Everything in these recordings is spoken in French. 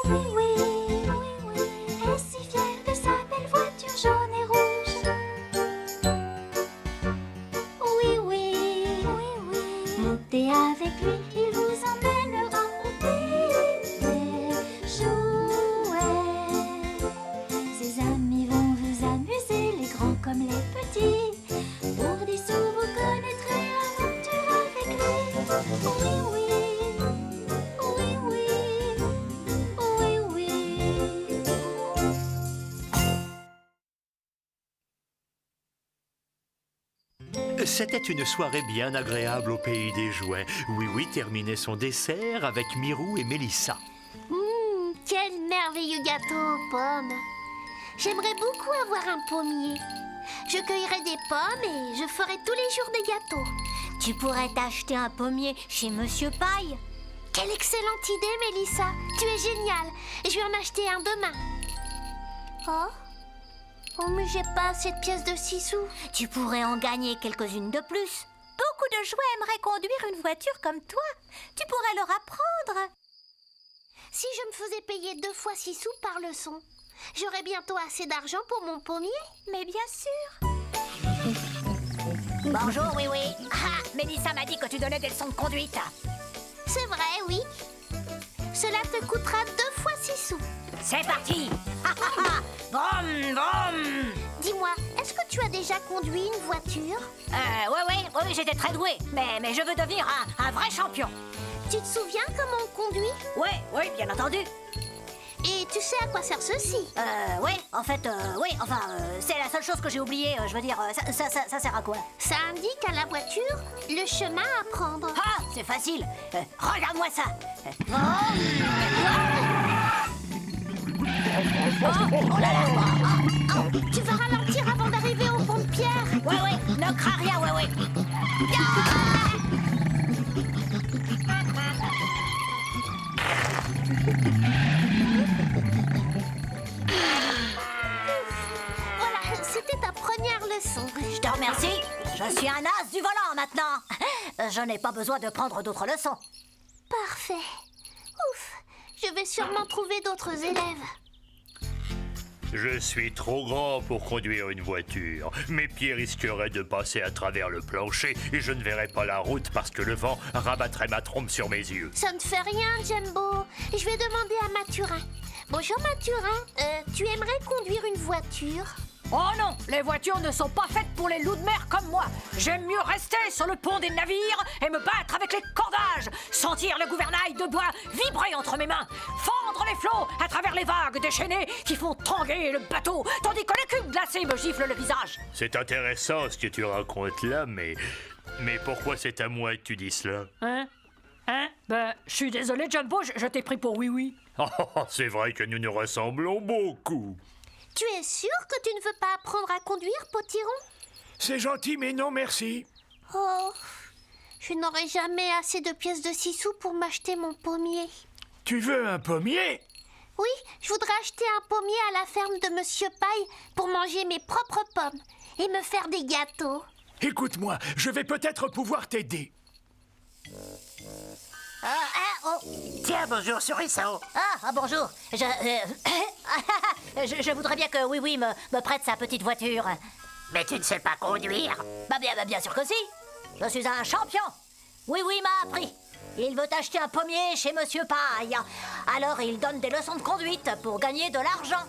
Oui, oui, est si fière de sa belle voiture jaune et rouge. Oui, oui, montez avec lui, il vous emmènera au pays des jouets. Ses amis vont vous amuser, les grands comme les petits. Pour 10 sous, vous connaîtrez l'aventure avec lui. Oui, oui. C'était une soirée bien agréable au pays des jouets. Oui terminait son dessert avec Mirou et Mélissa. Quel merveilleux gâteau aux pommes. J'aimerais beaucoup avoir un pommier. Je cueillerais des pommes et je ferais tous les jours des gâteaux. Tu pourrais t'acheter un pommier chez Monsieur Paille. Quelle excellente idée, Mélissa. Tu es géniale. Je vais en acheter un demain. Oh, mais j'ai pas assez de pièces de 6 sous. Tu pourrais en gagner quelques-unes de plus. Beaucoup de jouets aimeraient conduire une voiture comme toi. Tu pourrais leur apprendre. Si je me faisais payer 2 fois 6 sous par leçon, j'aurais bientôt assez d'argent pour mon pommier. Mais bien sûr. Bonjour, oui. Ah, Mélissa m'a dit que tu donnais des leçons de conduite. C'est vrai, oui. Cela te coûtera 2 fois 6 sous. C'est parti. Vroom, vroom. Dis-moi, est-ce que tu as déjà conduit une voiture? Oui, j'étais très douée. Mais je veux devenir un vrai champion. Tu te souviens comment on conduit? Oui, bien entendu. Et tu sais à quoi sert ceci? C'est la seule chose que j'ai oubliée. Je veux dire, ça sert à quoi? Ça indique à la voiture le chemin à prendre. Ah, c'est facile. Regarde-moi ça. Oh là là. Tu vas ralentir avant d'arriver au pont de pierre. Oui, ne crains rien, oui. Voilà, c'était ta première leçon. Je te remercie. Je suis un as du volant maintenant. Je n'ai pas besoin de prendre d'autres leçons. Parfait. Ouf, je vais sûrement trouver d'autres élèves. Je suis trop grand pour conduire une voiture. Mes pieds risqueraient de passer à travers le plancher et je ne verrais pas la route parce que le vent rabattrait ma trompe sur mes yeux. Ça ne fait rien, Jumbo. Je vais demander à Mathurin. Bonjour, Mathurin. Tu aimerais conduire une voiture? Oh non, les voitures ne sont pas faites pour les loups de mer comme moi. J'aime mieux rester sur le pont des navires et me battre avec les cordages, sentir le gouvernail de bois vibrer entre mes mains, fendre les flots à travers les vagues déchaînées qui font tanguer le bateau, tandis que l'écume glacée me gifle le visage. C'est intéressant ce que tu racontes là, mais pourquoi c'est à moi que tu dis cela? Je suis désolé, Jumbo, je t'ai pris pour oui. Oh, c'est vrai que nous nous ressemblons beaucoup. Tu es sûr que tu ne veux pas apprendre à conduire, Potiron? C'est gentil, mais non, merci. Oh, je n'aurai jamais assez de pièces de 6 sous pour m'acheter mon pommier. Tu veux un pommier? Oui, je voudrais acheter un pommier à la ferme de Monsieur Paille pour manger mes propres pommes et me faire des gâteaux. Écoute-moi, je vais peut-être pouvoir t'aider. Tiens, bonjour, Sourisseau. Bonjour. Je voudrais bien que Oui me prête sa petite voiture. Mais tu ne sais pas conduire. Bien sûr que si. Je suis un champion. Oui m'a appris. Il veut acheter un pommier chez Monsieur Paille. Alors il donne des leçons de conduite pour gagner de l'argent.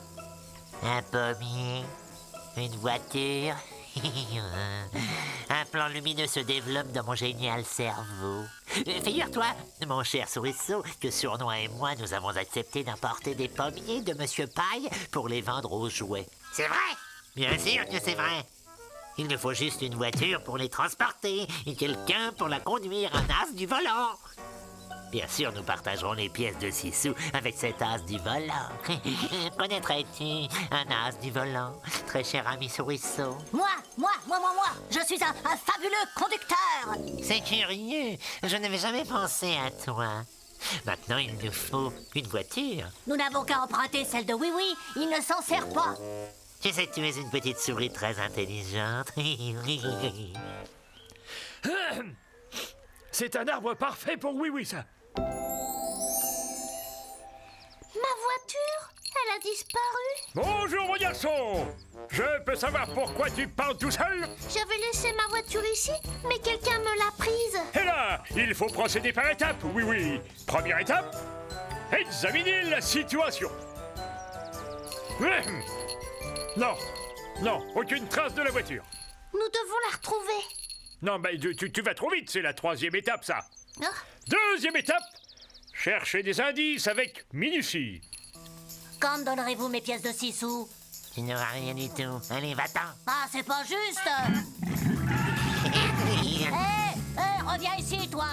Un pommier, une voiture. Un plan lumineux se développe dans mon génial cerveau. Figure-toi, mon cher Sourisseau, que Sournois et moi, nous avons accepté d'importer des pommiers de Monsieur Paille pour les vendre aux jouets. C'est vrai? Bien sûr que c'est vrai. Il nous faut juste une voiture pour les transporter et quelqu'un pour la conduire, un as du volant. Bien sûr, nous partagerons les pièces de 6 sous avec cet as du volant. Connaîtrais-tu un as du volant, très cher ami Sourisseau? Moi, je suis un fabuleux conducteur. C'est curieux, je n'avais jamais pensé à toi. Maintenant, il nous faut une voiture. Nous n'avons qu'à emprunter celle de Oui, il ne s'en sert pas. Tu sais que tu es une petite souris très intelligente. C'est un arbre parfait pour oui, ça. Ma voiture, elle a disparu. Bonjour, mon garçon. Je peux savoir pourquoi tu parles tout seul? J'avais laissé ma voiture ici, mais quelqu'un me l'a prise. Et là, il faut procéder par étapes, oui. Première étape, examiner la situation. Non, aucune trace de la voiture. Nous devons la retrouver. Non, mais tu vas trop vite, c'est la troisième étape, ça. Oh. Deuxième étape, chercher des indices avec minutie. Quand me donnerez-vous mes pièces de 6 sous? Tu n'auras rien du tout. Allez, va-t'en. Ah, c'est pas juste. Hé, reviens ici, toi.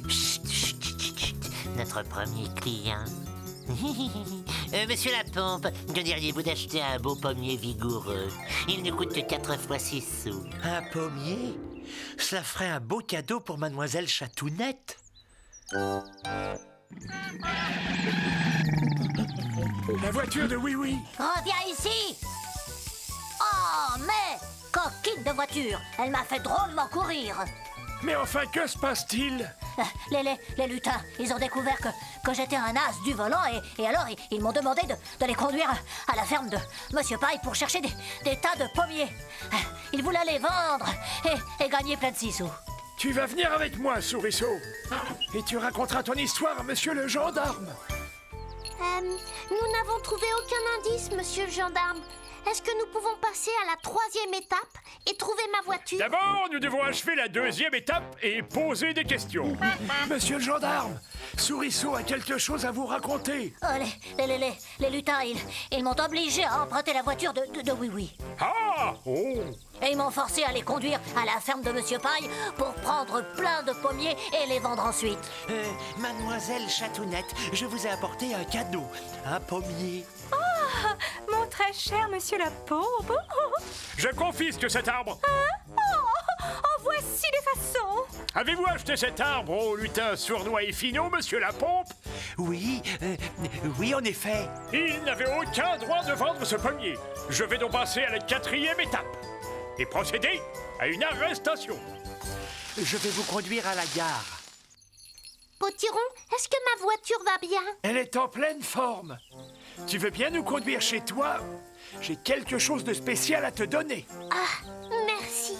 Chut. Notre premier client. Monsieur la pompe, que diriez-vous d'acheter un beau pommier vigoureux? Il ne coûte que 4 fois 6 sous. Un pommier? Cela ferait un beau cadeau pour Mademoiselle Chatounette. La voiture de oui. Reviens ici. Oh, mais coquine de voiture. Elle m'a fait drôlement courir. Mais enfin, que se passe-t-il? Les lutins, ils ont découvert que j'étais un as du volant et alors ils m'ont demandé de les conduire à la ferme de Monsieur Paille pour chercher des tas de pommiers. Ils voulaient les vendre et gagner plein de 6 sous. Tu vas venir avec moi, Souriceau. Et tu raconteras ton histoire à monsieur le gendarme. Nous n'avons trouvé aucun indice, monsieur le gendarme. Est-ce que nous pouvons passer à la troisième étape et trouver ma voiture? D'abord, nous devons achever la deuxième étape et poser des questions. Monsieur le gendarme, Souriceau a quelque chose à vous raconter. Oh, les lutins, ils m'ont obligé à emprunter la voiture de oui. Ah! Oh! Et ils m'ont forcé à les conduire à la ferme de Monsieur Paille pour prendre plein de pommiers et les vendre ensuite. Mademoiselle Chatounette, je vous ai apporté un cadeau. Un pommier. Mon très cher monsieur la pompe. Je confisque cet arbre. Oh, voici les façons. Avez-vous acheté cet arbre aux lutins sournois et finaux, monsieur la pompe? Oui, en effet. Il n'avait aucun droit de vendre ce pommier. Je vais donc passer à la quatrième étape et procéder à une arrestation. Je vais vous conduire à la gare. Potiron, est-ce que ma voiture va bien? Elle est en pleine forme. Tu veux bien nous conduire chez toi? J'ai quelque chose de spécial à te donner. Ah, merci.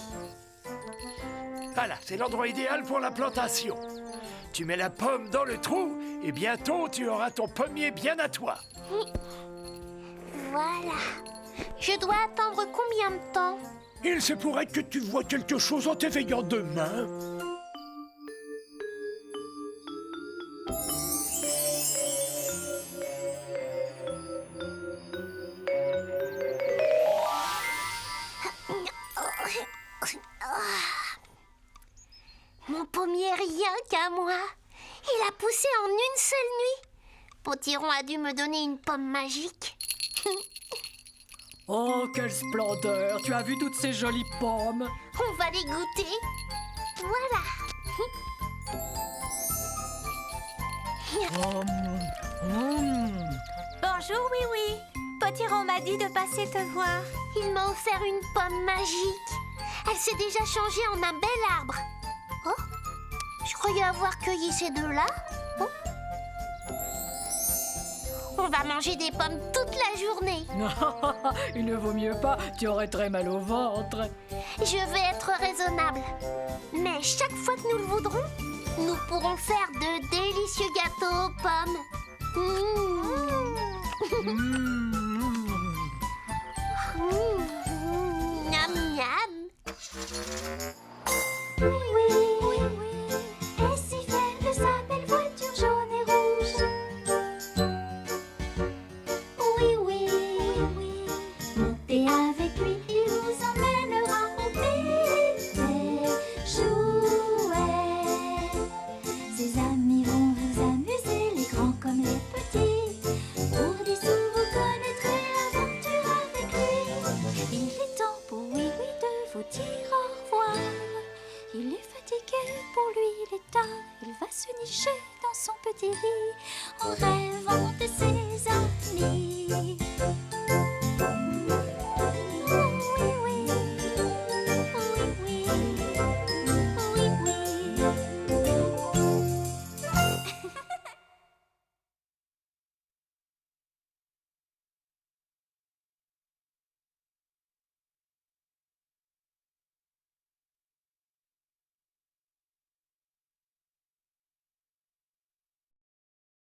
Voilà, c'est l'endroit idéal pour la plantation. Tu mets la pomme dans le trou et bientôt tu auras ton pommier bien à toi. Voilà. Je dois attendre combien de temps? Il se pourrait que tu vois quelque chose en t'éveillant demain. Mon pommier, rien qu'à moi. Il a poussé en une seule nuit. Potiron a dû me donner une pomme magique. Oh, quelle splendeur! Tu as vu toutes ces jolies pommes? On va les goûter. Voilà. Bonjour, oui. Potiron m'a dit de passer te voir. Il m'a offert une pomme magique. Elle s'est déjà changée en un bel arbre. Oh, je croyais avoir cueilli ces deux-là. Oh. On va manger des pommes toute la journée. Il ne vaut mieux pas, tu aurais très mal au ventre. Je vais être raisonnable. Mais chaque fois que nous le voudrons, nous pourrons faire de délicieux gâteaux aux pommes. Miam miam. Oui, et si fière de sa belle voiture jaune et rouge. Oui, montez avec lui, il vous emmènera au pays des jouets. Ses amis vont vous amuser, les grands comme les petits. Pour 10 sous, vous connaîtrez l'aventure avec lui. Il est temps pour oui de vous dire au revoir. Il est fatigué, pour lui il est tard. Il va se nicher dans son petit lit en rêvant de ses amis.